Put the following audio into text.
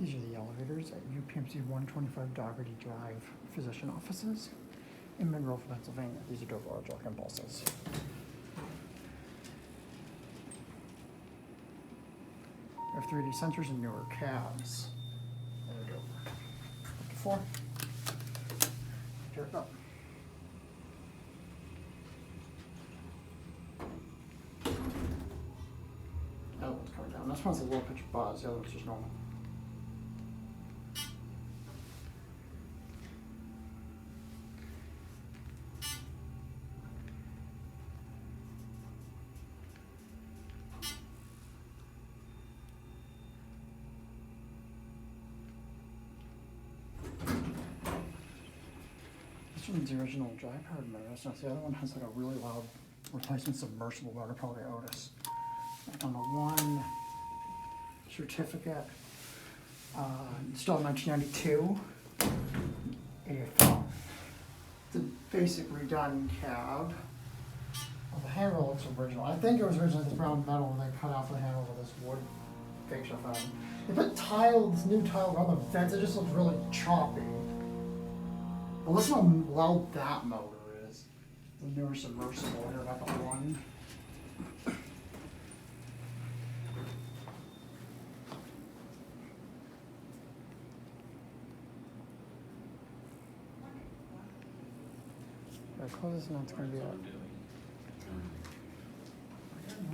These are the elevators at UPMC 125 Daugherty Drive physician offices in Monroeville, Pennsylvania. These are Oildraulic impulses. We have 3D sensors and newer cabs. There we go. Up to 4. Tear it up. The other one's coming down. This one's a low pitch buzz, the other one's just normal. This one's the original dry-powered motor. The other one has like a really loud replacement submersible motor, probably Otis. On the one certificate, installed in 1992. It's a basic redone cab. Well, the handle looks original. I think it was originally this brown metal, and they cut off the handle with this wood fake stuff on it. They put tiles, new tile around the vents. It just looks really choppy. But listen how loud that motor is. The newer submersible here, about the one. Close this and it's going to be out.